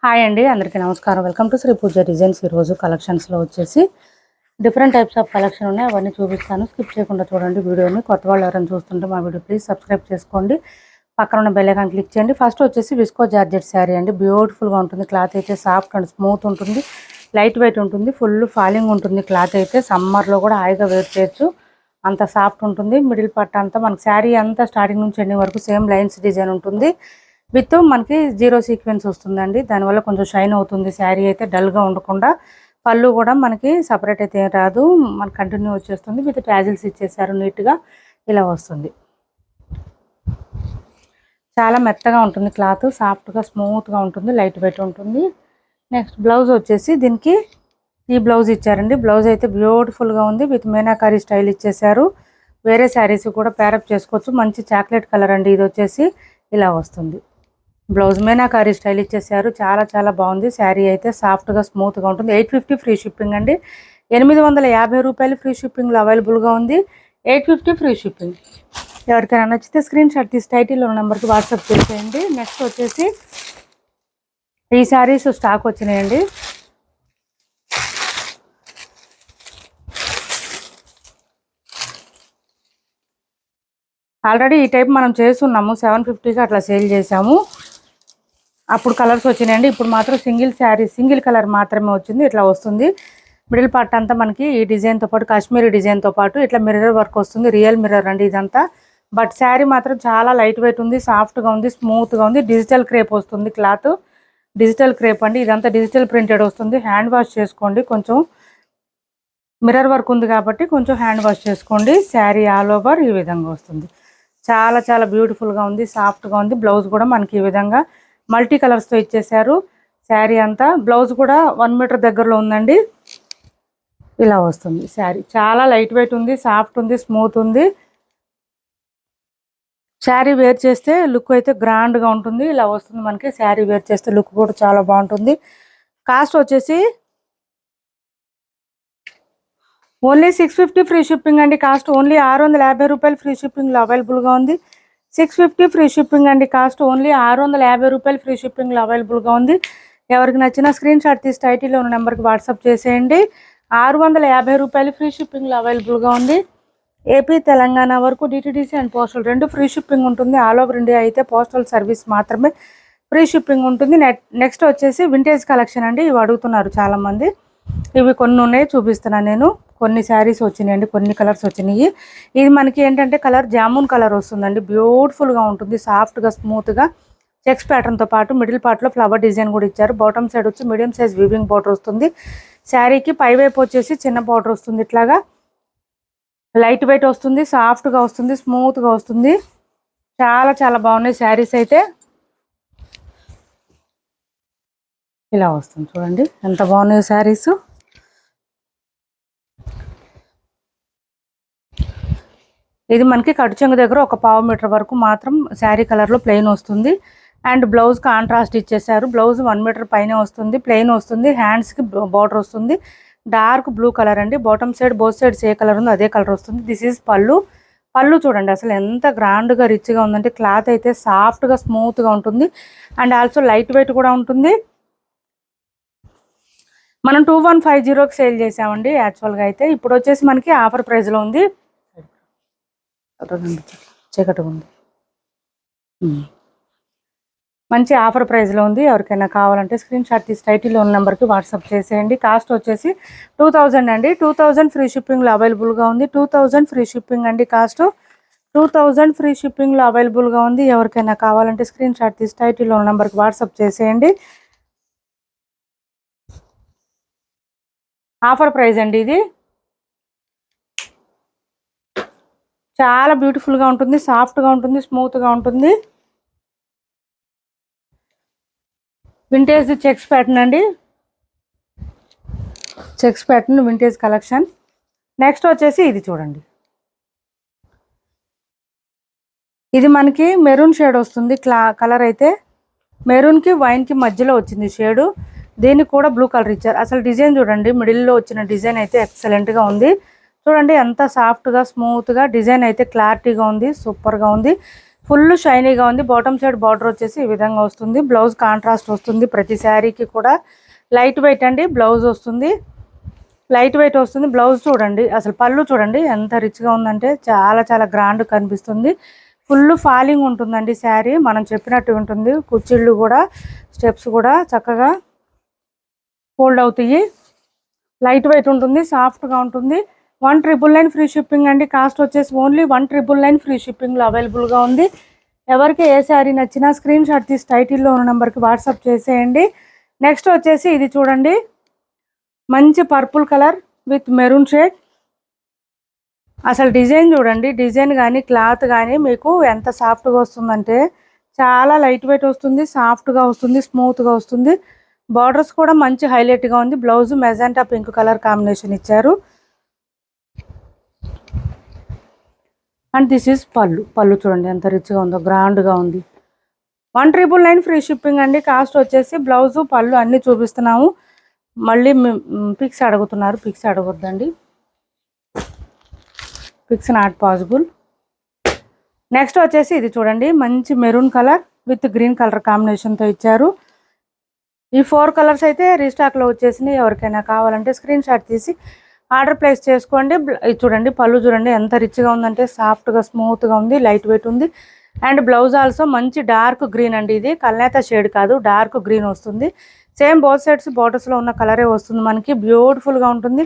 Hi అండి, అందరికీ నమస్కారం. Welcome to Shri Pooja designs. ఈరోజు కలెక్షన్స్లో వచ్చేసి డిఫరెంట్ టైప్స్ ఆఫ్ కలెక్షన్ ఉన్నాయి, అవన్నీ చూపిస్తాను. స్కిప్ చేయకుండా చూడండి వీడియోని. కొత్త వాళ్ళు ఎవరైనా చూస్తుంటే మా వీడియో ప్లీజ్ సబ్స్క్రైబ్ చేసుకోండి, పక్కన ఉన్న బెల్ ఐకాన్ క్లిక్ చేయండి. ఫస్ట్ వచ్చేసి విస్కో జార్జెట్ శారీ అండి. బ్యూటిఫుల్గా ఉంటుంది. క్లాత్ అయితే సాఫ్ట్ అండ్ స్మూత్ ఉంటుంది, లైట్ వెయిట్ ఉంటుంది, ఫుల్ ఫాలింగ్ ఉంటుంది. క్లాత్ అయితే సమ్మర్లో కూడా హాయిగా వేర్ చేయొచ్చు, అంత సాఫ్ట్ ఉంటుంది. మిడిల్ పార్ట్ అంతా మనకి శారీ అంతా స్టార్టింగ్ నుంచి ఎండింగ్ వరకు సేమ్ లైన్స్ డిజైన్ ఉంటుంది. విత్ మనకి జీరో సీక్వెన్స్ వస్తుందండి, దానివల్ల కొంచెం షైన్ అవుతుంది. శారీ అయితే డల్గా ఉండకుండా, పళ్ళు కూడా మనకి సపరేట్ అయితే రాదు, మనకి కంటిన్యూ వచ్చేస్తుంది. విత్ ట్యాజిల్స్ ఇచ్చేసారు, నీట్గా ఇలా వస్తుంది. చాలా మెత్తగా ఉంటుంది, క్లాత్ సాఫ్ట్గా స్మూత్గా ఉంటుంది, లైట్ వెయిట్ ఉంటుంది. నెక్స్ట్ బ్లౌజ్ వచ్చేసి దీనికి ఈ బ్లౌజ్ ఇచ్చారండి. బ్లౌజ్ అయితే బ్యూటిఫుల్గా ఉంది, విత్ మీనాకారి స్టైల్ ఇచ్చేసారు. వేరే శారీస్ కూడా ప్యారప్ చేసుకోవచ్చు. మంచి చాక్లెట్ కలర్ అండి, ఇది వచ్చేసి ఇలా వస్తుంది. బ్లౌజ్ మీనాకారి స్టైల్ ఇచ్చేసారు, చాలా చాలా బాగుంది. శారీ అయితే సాఫ్ట్గా స్మూత్గా ఉంటుంది. 850 ఫ్రీ షిప్పింగ్ అండి. 850 రూపాయలు ఫ్రీ షిప్పింగ్లో అవైలబుల్గా ఉంది. 850 ఫ్రీ షిప్పింగ్. ఎవరికైనా నచ్చితే స్క్రీన్ షాట్ తీసి టైటిల్లో నెంబర్కి వాట్సాప్ చేసేయండి. నెక్స్ట్ వచ్చేసి ఈ శారీస్ స్టాక్ వచ్చినాయండి. ఆల్రెడీ ఈ టైప్ మనం చేస్తున్నాము, 750కి అట్లా సేల్ చేసాము. అప్పుడు కలర్స్ వచ్చినాయండి. ఇప్పుడు మాత్రం సింగిల్ శారీ, సింగిల్ కలర్ మాత్రమే వచ్చింది. ఇట్లా వస్తుంది. మిడిల్ పార్ట్ అంతా మనకి ఈ డిజైన్తో పాటు కాశ్మీరీ డిజైన్తో పాటు ఇట్లా మిర్రర్ వర్క్ వస్తుంది. రియల్ మిర్రర్ అండి ఇదంతా. బట్ శారీ మాత్రం చాలా లైట్ వెయిట్ ఉంది, సాఫ్ట్గా ఉంది, స్మూత్గా ఉంది. డిజిటల్ క్రేప్ వస్తుంది, క్లాత్ డిజిటల్ క్రేప్ అండి. ఇదంతా డిజిటల్ ప్రింటెడ్ వస్తుంది. హ్యాండ్ వాష్ చేసుకోండి, కొంచెం మిర్రర్ వర్క్ ఉంది కాబట్టి కొంచెం హ్యాండ్ వాష్ చేసుకోండి. శారీ ఆల్ ఓవర్ ఈ విధంగా వస్తుంది. చాలా చాలా బ్యూటిఫుల్గా ఉంది, సాఫ్ట్గా ఉంది. బ్లౌజ్ కూడా మనకి ఈ విధంగా మల్టీ కలర్స్తో ఇచ్చేసారు. శారీ అంతా బ్లౌజ్ కూడా 1 మీటర్ దగ్గరలో ఉందండి. ఇలా వస్తుంది శారీ. చాలా లైట్ వెయిట్ ఉంది, సాఫ్ట్ ఉంది, స్మూత్ ఉంది. శారీ వేర్ చేస్తే లుక్ అయితే గ్రాండ్గా ఉంటుంది. ఇలా వస్తుంది మనకి. శారీ వేర్ చేస్తే లుక్ కూడా చాలా బాగుంటుంది. కాస్ట్ వచ్చేసి ఓన్లీ 650 ఫ్రీ షిప్పింగ్ అండి. కాస్ట్ ఓన్లీ 650 రూపాయలు ఫ్రీ షిప్పింగ్లో అవైలబుల్గా ఉంది. 650 ఫ్రీ షిప్పింగ్ అండి. కాస్ట్ ఓన్లీ 650 రూపాయలు ఫ్రీ షిప్పింగ్లో అవైలబుల్గా ఉంది. ఎవరికి నచ్చిన స్క్రీన్ షాట్ తీసి టైటిల్లో ఉన్న నెంబర్కి వాట్సాప్ చేసేయండి. 650 రూపాయలు ఫ్రీ షిప్పింగ్లో అవైలబుల్గా ఉంది. ఏపీ తెలంగాణ వరకు DTDC and postal 2 free shipping ఉంటుంది. ఆల్ ఓవర్ ఇండియా అయితే పోస్టల్ సర్వీస్ మాత్రమే ఫ్రీ షిప్పింగ్ ఉంటుంది. నెక్స్ట్ వచ్చేసి వింటేజ్ కలెక్షన్ అండి. ఇవి అడుగుతున్నారు చాలామంది. ఇవి కొన్ని ఉన్నాయి, చూపిస్తున్నాను నేను. కొన్ని శారీస్ వచ్చినాయండి, కొన్ని కలర్స్ వచ్చినాయి. ఇది మనకి ఏంటంటే కలర్ జామున్ కలర్ వస్తుందండి. బ్యూటిఫుల్గా ఉంటుంది, సాఫ్ట్గా స్మూత్గా. చెక్స్ ప్యాటర్న్తో పాటు మిడిల్ పార్ట్లో ఫ్లవర్ డిజైన్ కూడా ఇచ్చారు. బాటమ్ సైడ్ వచ్చి మీడియం సైజ్ వీవింగ్ బార్డర్ వస్తుంది. శారీకి పై వైపు వచ్చేసి చిన్న బార్డర్ వస్తుంది. ఇట్లాగా లైట్ వెయిట్ వస్తుంది, సాఫ్ట్గా వస్తుంది, స్మూత్గా వస్తుంది. చాలా చాలా బాగున్నాయి శారీస్ అయితే. ఇలా వస్తుంది చూడండి, ఎంత బాగున్నాయి శారీస్. ఇది మనకి కట్టు చెంగు దగ్గర ఒక 1/2 మీటర్ వరకు మాత్రం శారీ కలర్లో ప్లెయిన్ వస్తుంది. అండ్ బ్లౌజ్ కాంట్రాస్ట్ ఇచ్చేసారు. బ్లౌజ్ 1 మీటర్ పైన వస్తుంది, ప్లెయిన్ వస్తుంది. హ్యాండ్స్కి బార్డర్ వస్తుంది, డార్క్ బ్లూ కలర్ అండి. బాటమ్ సైడ్ బోత్ సైడ్స్ ఏ కలర్ ఉందో అదే కలర్ వస్తుంది. This is pallu. పళ్ళు చూడండి అసలు ఎంత గ్రాండ్గా రిచ్గా ఉందంటే. క్లాత్ అయితే సాఫ్ట్గా స్మూత్గా ఉంటుంది, అండ్ ఆల్సో లైట్ వెయిట్ కూడా ఉంటుంది. మనం 2150కి సేల్ చేసామండి యాక్చువల్గా అయితే. ఇప్పుడు వచ్చేసి మనకి ఆఫర్ ప్రైస్లో ఉంది. చీకటి ఉంది, మంచి ఆఫర్ ప్రైస్లో ఉంది. ఎవరికైనా కావాలంటే స్క్రీన్ షాట్ తీసి టైటిల్లో ఉన్న నెంబర్కి వాట్సాప్ చేసేయండి. కాస్ట్ వచ్చేసి 2000 అండి. 2000 ఫ్రీ షిప్పింగ్లో అవైలబుల్గా ఉంది. 2000 ఫ్రీ షిప్పింగ్ అండి. కాస్ట్ 2000 ఫ్రీ షిప్పింగ్లో అవైలబుల్గా ఉంది. ఎవరికైనా కావాలంటే స్క్రీన్ షాట్ తీసి టైటిల్లో ఉన్న నెంబర్కి వాట్సాప్ చేసేయండి. ఆఫర్ ప్రైస్ అండి ఇది. చాలా బ్యూటిఫుల్గా ఉంటుంది, సాఫ్ట్గా ఉంటుంది, స్మూత్గా ఉంటుంది. వింటేజ్ చెక్స్ ప్యాటర్న్ అండి. Checks pattern vintage collection. Next వచ్చేసి ఇది చూడండి. ఇది మనకి మెరూన్ షేడ్ వస్తుంది. కలర్ అయితే మెరూన్కి వైన్కి మధ్యలో వచ్చింది షేడు. దీనికి కూడా బ్లూ కలర్ ఇచ్చారు. అసలు డిజైన్ చూడండి, మిడిల్లో వచ్చిన డిజైన్ అయితే ఎక్సలెంట్గా ఉంది. చూడండి ఎంత సాఫ్ట్గా స్మూత్గా డిజైన్ అయితే క్లారిటీగా ఉంది, సూపర్గా ఉంది. ఫుల్ షైనీగా ఉంది. బాటమ్ సైడ్ బార్డర్ వచ్చేసి ఈ విధంగా వస్తుంది. బ్లౌజ్ కాంట్రాస్ట్ వస్తుంది. ప్రతి శారీకి కూడా లైట్ వెయిట్ అండి. బ్లౌజ్ వస్తుంది, లైట్ వెయిట్ వస్తుంది. బ్లౌజ్ చూడండి, అసలు పళ్ళు చూడండి ఎంత రిచ్గా ఉందంటే చాలా చాలా గ్రాండ్ కనిపిస్తుంది. ఫుల్ ఫాలింగ్ ఉంటుందండి శారీ, మనం చెప్పినట్టు ఉంటుంది. కుచ్చిళ్ళు కూడా స్టెప్స్ కూడా చక్కగా ఫోల్డ్ అవుతాయి. లైట్ వెయిట్ ఉంటుంది, సాఫ్ట్గా ఉంటుంది. 1,999 ఫ్రీ షిప్పింగ్ అండి. కాస్ట్ వచ్చేసి ఓన్లీ 1,999 ఫ్రీ షిప్పింగ్లో అవైలబుల్గా ఉంది. ఎవరికి ఏ శారీ నచ్చినా స్క్రీన్ షాట్ తీసి టైటిల్లో ఉన్న నెంబర్కి వాట్సాప్ చేసేయండి. నెక్స్ట్ వచ్చేసి ఇది చూడండి, మంచి purple colour with maroon shade. అసలు డిజైన్ చూడండి, డిజైన్ కానీ క్లాత్ కానీ మీకు ఎంత సాఫ్ట్గా వస్తుందంటే చాలా లైట్ వెయిట్ వస్తుంది, సాఫ్ట్గా వస్తుంది, స్మూత్గా వస్తుంది. బార్డర్స్ కూడా మంచి హైలైట్గా ఉంది. Blouse magenta pink colour combination ఇచ్చారు. And this is pallu. Pallu చూడండి ఎంత రిచ్గా ఉందో, గ్రాండ్గా ఉంది. 1,999 ఫ్రీ షిప్పింగ్ అండి. కాస్ట్ వచ్చేసి బ్లౌజు పళ్ళు అన్నీ చూపిస్తున్నాము. మళ్ళీ పిక్స్ అడుగుతున్నారు, పిక్స్ అడగొద్దండి, పిక్స్ నాట్ పాసిబుల్. నెక్స్ట్ వచ్చేసి ఇది చూడండి, మంచి maroon colour with green colour కాంబినేషన్తో ఇచ్చారు. ఈ 4 కలర్స్ అయితే రీస్టాక్లో వచ్చేసినాయి. ఎవరికైనా కావాలంటే స్క్రీన్ షాట్ తీసి ఆర్డర్ ప్లేస్ చేసుకోండి. ఇది చూడండి, పళ్ళు చూడండి ఎంత రిచ్గా ఉందంటే సాఫ్ట్గా స్మూత్గా ఉంది, లైట్ వెయిట్ ఉంది. అండ్ బ్లౌజ్ ఆల్సో మంచి డార్క్ గ్రీన్ అండి. ఇది కల్నేత షేడ్ కాదు, డార్క్ గ్రీన్ వస్తుంది. సేమ్ బోత్ సైడ్స్ బార్డర్స్లో ఉన్న కలరే వస్తుంది మనకి. బ్యూటిఫుల్గా ఉంటుంది.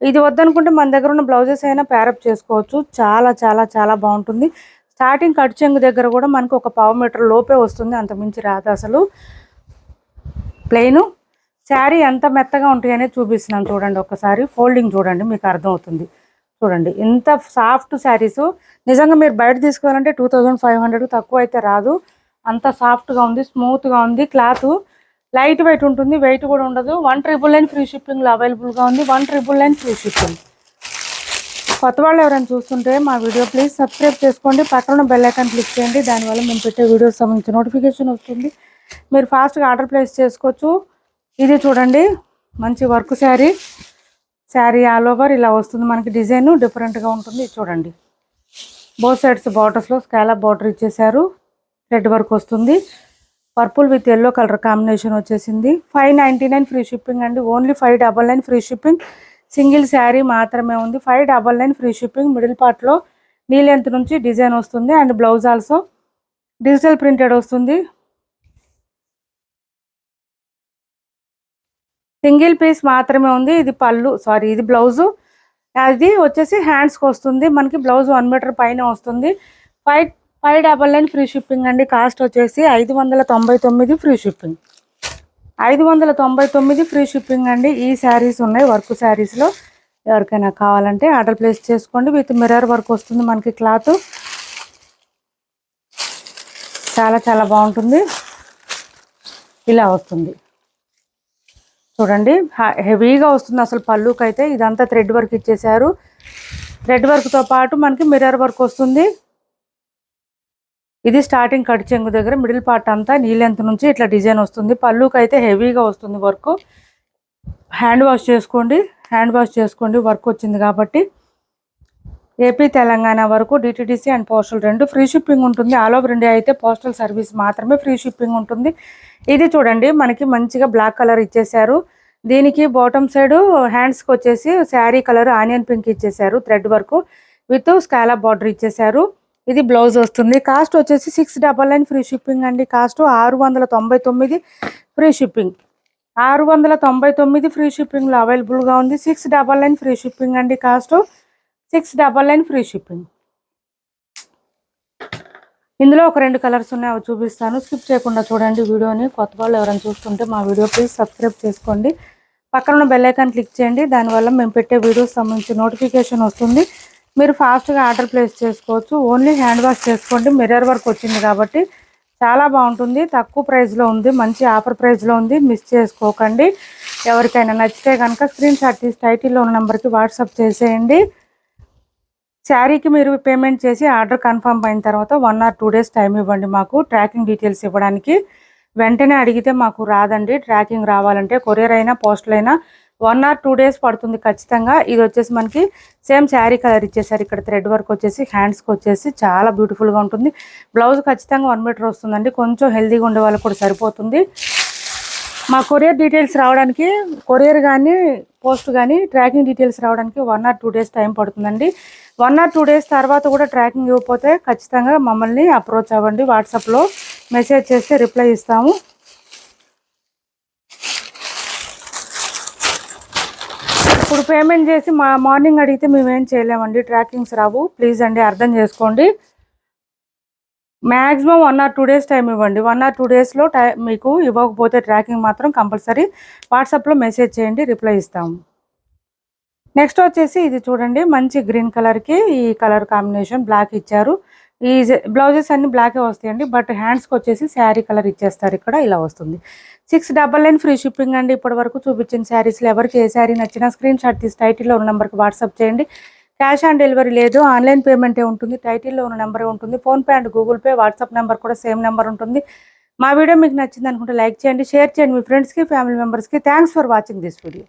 ఇది వద్దనుకుంటే మన దగ్గర ఉన్న బ్లౌజెస్ అయినా ప్యారప్ చేసుకోవచ్చు. చాలా చాలా చాలా బాగుంటుంది. స్టార్టింగ్ కట్ చెంగు దగ్గర కూడా మనకు ఒక 1/2 మీటర్ లోపే వస్తుంది, అంత మించి రాదు అసలు. ప్లెయిన్ శారీ ఎంత మెత్తగా ఉంటాయనే చూపిస్తున్నాను చూడండి. ఒకసారి ఫోల్డింగ్ చూడండి, మీకు అర్థమవుతుంది. చూడండి ఎంత సాఫ్ట్ శారీస్. నిజంగా మీరు బయట తీసుకోవాలంటే 2,500 తక్కువ అయితే రాదు. అంత సాఫ్ట్గా ఉంది, స్మూత్గా ఉంది. క్లాత్ లైట్ వెయిట్ ఉంటుంది, వెయిట్ కూడా ఉండదు. 1,999 ఫ్రీ షిప్పింగ్లో అవైలబుల్గా ఉంది. 1,999 ఫ్రీ షిప్పింగ్. కొత్త వాళ్ళు ఎవరైనా చూస్తుంటే మా వీడియో ప్లీజ్ సబ్స్క్రైబ్ చేసుకోండి. పక్కన బెల్ ఐకాన్ క్లిక్ చేయండి. దానివల్ల మేము పెట్టే వీడియోస్ సంబంధించి నోటిఫికేషన్ వస్తుంది. మీరు ఫాస్ట్గా ఆర్డర్ ప్లేస్ చేసుకోవచ్చు. ఇది చూడండి, మంచి work sari. Sari all over ఇలా వస్తుంది మనకి. డిజైన్ డిఫరెంట్గా ఉంటుంది. చూడండి, బోత్ సైడ్స్ బార్డర్స్లో స్కాలప్ బార్డర్ ఇచ్చేసారు. థ్రెడ్ వర్క్ వస్తుంది. Purple with yellow colour combination వచ్చేసింది. 599 ఫ్రీ షిప్పింగ్ అండి. Only 599 free shipping. Single sari మాత్రమే ఉంది. 599 ఫ్రీ షిప్పింగ్. మిడిల్ పార్ట్లో నీ లెంత్ నుంచి డిజైన్ వస్తుంది. And blouse also digital printed వస్తుంది. సింగిల్ పీస్ మాత్రమే ఉంది. ఇది పళ్ళు, సారీ ఇది బ్లౌజు. అది వచ్చేసి హ్యాండ్స్కి వస్తుంది మనకి. బ్లౌజ్ 1 మీటర్ పైన వస్తుంది. 599 ఫ్రీ షిప్పింగ్ అండి. కాస్ట్ వచ్చేసి 599 ఫ్రీ షిప్పింగ్. 599 ఫ్రీ షిప్పింగ్ అండి. ఈ శారీస్ ఉన్నాయి వర్క్ శారీస్లో. ఎవరికైనా కావాలంటే ఆర్డర్ ప్లేస్ చేసుకోండి. విత్ మిర్రర్ వర్క్ వస్తుంది మనకి. క్లాత్ చాలా చాలా బాగుంటుంది. ఇలా వస్తుంది చూడండి, హెవీగా వస్తుంది అసలు. పళ్ళుకి అయితే ఇదంతా థ్రెడ్ వర్క్ ఇచ్చేసారు. థ్రెడ్ వర్క్తో పాటు మనకి మిర్రర్ వర్క్ వస్తుంది. ఇది స్టార్టింగ్ కట్ చెంగు దగ్గర మిడిల్ పార్ట్ అంతా నీ లెంత్ నుంచి ఇట్లా డిజైన్ వస్తుంది. పళ్ళుకి అయితే హెవీగా వస్తుంది వర్క్. హ్యాండ్ వాష్ చేసుకోండి, హ్యాండ్ వాష్ చేసుకోండి. వర్క్ వచ్చింది కాబట్టి. ఏపీ తెలంగాణ వరకు DTDC and postal 2 free shipping ఉంటుంది. ఆల్ ఓవర్ ఇండియా అయితే పోస్టల్ సర్వీస్ మాత్రమే ఫ్రీ షిప్పింగ్ ఉంటుంది. ఇది చూడండి, మనకి మంచిగా బ్లాక్ కలర్ ఇచ్చేసారు. దీనికి బాటమ్ సైడ్ హ్యాండ్స్కి వచ్చేసి శారీ కలర్ ఆనియన్ పింక్ ఇచ్చేసారు. Thread work with scallop border ఇచ్చేసారు. ఇది బ్లౌజ్ వస్తుంది. కాస్ట్ వచ్చేసి 699 ఫ్రీ షిప్పింగ్ అండి. Cost 699 free shipping. 699 ఫ్రీ షిప్పింగ్లో అవైలబుల్గా ఉంది. 699 ఫ్రీ షిప్పింగ్ అండి. Cost 699 free shipping. ఇందులో ఒక 2 కలర్స్ ఉన్నాయి, అవి చూపిస్తాను. స్కిప్ చేయకుండా చూడండి వీడియోని. కొత్త వాళ్ళు ఎవరైనా చూస్తుంటే మా వీడియో ప్లీజ్ సబ్స్క్రైబ్ చేసుకోండి. పక్కన ఉన్న బెల్ ఐకాన్ క్లిక్ చేయండి. దానివల్ల మేము పెట్టే వీడియోస్ సంబంధించి నోటిఫికేషన్ వస్తుంది. మీరు ఫాస్ట్గా ఆర్డర్ ప్లేస్ చేసుకోవచ్చు. ఓన్లీ హ్యాండ్ వాష్ చేసుకోండి. మిర్రర్ వర్క్ వచ్చింది కాబట్టి చాలా బాగుంటుంది. తక్కువ ప్రైస్లో ఉంది, మంచి ఆఫర్ ప్రైస్లో ఉంది. మిస్ చేసుకోకండి. ఎవరికైనా నచ్చితే కనుక స్క్రీన్ షాట్ తీసి టైటిల్లో ఉన్న నెంబర్కి వాట్సాప్ చేసేయండి. శారీకి మీరు పేమెంట్ చేసి ఆర్డర్ కన్ఫర్మ్ అయిన తర్వాత 1 or 2 days టైం ఇవ్వండి మాకు ట్రాకింగ్ డీటెయిల్స్ ఇవ్వడానికి. వెంటనే అడిగితే మాకు రాదండి. ట్రాకింగ్ రావాలంటే కొరియర్ అయినా పోస్టల్ అయినా 1 or 2 డేస్ పడుతుంది ఖచ్చితంగా. ఇది వచ్చేసి మనకి సేమ్ శారీ కలర్ ఇచ్చేసారు. ఇక్కడ థ్రెడ్ వర్క్ వచ్చేసి హ్యాండ్స్కి వచ్చేసి చాలా బ్యూటిఫుల్గా ఉంటుంది. బ్లౌజ్ ఖచ్చితంగా 1 మీటర్ వస్తుందండి. కొంచెం హెల్దీగా ఉండే వాళ్ళకి కూడా సరిపోతుంది. మా కొరియర్ డీటెయిల్స్ రావడానికి, కొరియర్ కానీ పోస్ట్ కానీ ట్రాకింగ్ డీటెయిల్స్ రావడానికి 1 or 2 డేస్ టైం పడుతుందండి. 1 or 2 డేస్ తర్వాత కూడా ట్రాకింగ్ ఇవ్వకపోతే ఖచ్చితంగా మమ్మల్ని అప్రోచ్ అవ్వండి. వాట్సాప్లో మెసేజ్ చేస్తే రిప్లై ఇస్తాము. ఇప్పుడు పేమెంట్ చేసి మార్నింగ్ అడిగితే మేమేం చేయలేమండి, ట్రాకింగ్స్ రావు. ప్లీజ్ అండి అర్థం చేసుకోండి. మ్యాక్సిమం 1 or 2 డేస్ టైం ఇవ్వండి. 1 or 2 డేస్లో మీకు ఇవ్వకపోతే ట్రాకింగ్ మాత్రం కంపల్సరీ వాట్సాప్లో మెసేజ్ చేయండి, రిప్లై ఇస్తాము. నెక్స్ట్ వచ్చేసి ఇది చూడండి, మంచి గ్రీన్ కలర్కి ఈ కలర్ కాంబినేషన్ బ్లాక్ ఇచ్చారు. ఈ బ్లౌజెస్ అన్ని బ్లాకే వస్తాయండి. బట్ హ్యాండ్స్కి వచ్చేసి శారీ కలర్ ఇచ్చేస్తారు. ఇక్కడ ఇలా వస్తుంది. 699 ఫ్రీ షిప్పింగ్ అండి. ఇప్పటి వరకు చూపించిన శారీస్లో ఎవరికి ఏ శారీ నచ్చినా స్క్రీన్ షాట్ తీసి టైటిల్లో ఉన్న నెంబర్కి వాట్సాప్ చేయండి. క్యాష్ ఆన్ డెలివరీ లేదు, ఆన్లైన్ పేమెంటే ఉంటుంది. టైటిల్లో ఉన్న నెంబరే ఉంటుంది. PhonePe and Google pay, WhatsApp number కూడా సేమ్ నెంబర్ ఉంటుంది. మా వీడియో మీకు నచ్చింది అనుకుంటే లైక్ చేయండి, షేర్ చేయండి మీ ఫ్రెండ్స్కి, ఫ్యామిలీ మెంబర్స్కి. Thanks for watching this video.